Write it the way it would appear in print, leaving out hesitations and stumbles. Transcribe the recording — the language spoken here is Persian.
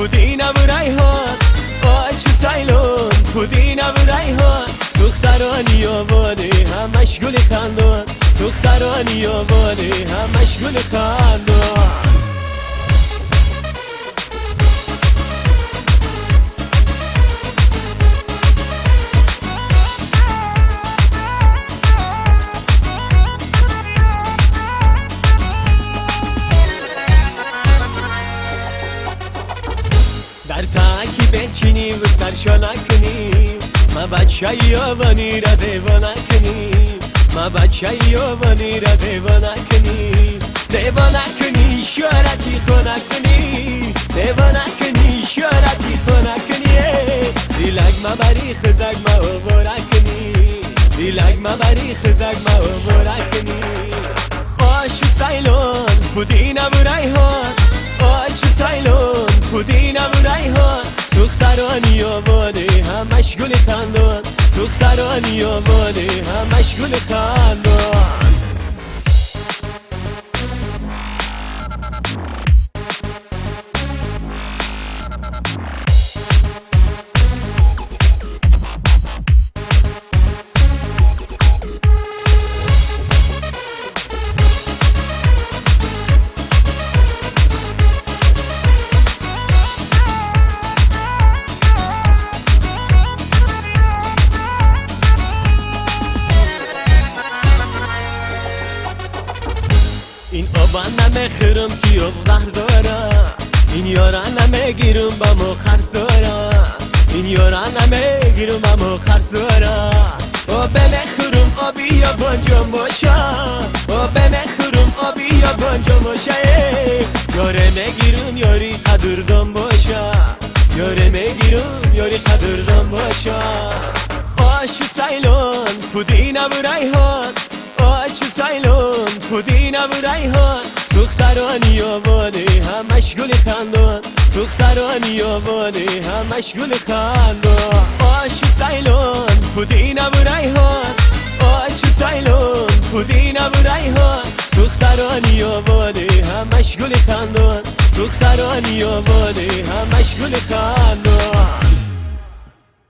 پودینه و ریحان، آی چو سیلون پودینه و ریحان. دخترانی آواره همش گل خندان، دخترانی آواره همش گل خندان. در تاکی بچینیم و سرشانه کنیم، ما بچه یابانی را دیوانه کنیم، ما بچه یابانی را دیوانه کنیم. دیوانه کنی شارتی خونه کنی، دیوانه کنی شارتی خونه کنی. دیلک ما بری خدک ما اوباره کنی، دیلک ما بری خدک ما اوباره کنی. آشو سیلون پودینه و ریحان، آشو سیلون پودینه و ریحان. دخترانی آواره همش گل خندان، دخترانی آواره همش گل خندان. این آبان نمیخورم که آب زهر دارم، این یاران نمیگیرم با مو خرس دارم، این یاران نمیگیرم با مو خرس دارم. آب نمیخورم آبی یا بانجام باشم، آب نمیخورم آبی یا بانجام باشه. یاره میگیرم یاری قدردان باشم، یاره میگیرم یاری قدردان باشم. آشو سیلون پودینه و ریحان، آچو سیلون پودینه و ریحان. دخترانی آواره همش گل خندان، دخترانی آواره همش گل خندان. آچو سیلون پودینه و ریحان، آچو سیلون پودینه و ریحان. دخترانی آواره همش گل خندان، دخترانی آواره همش گل خندان.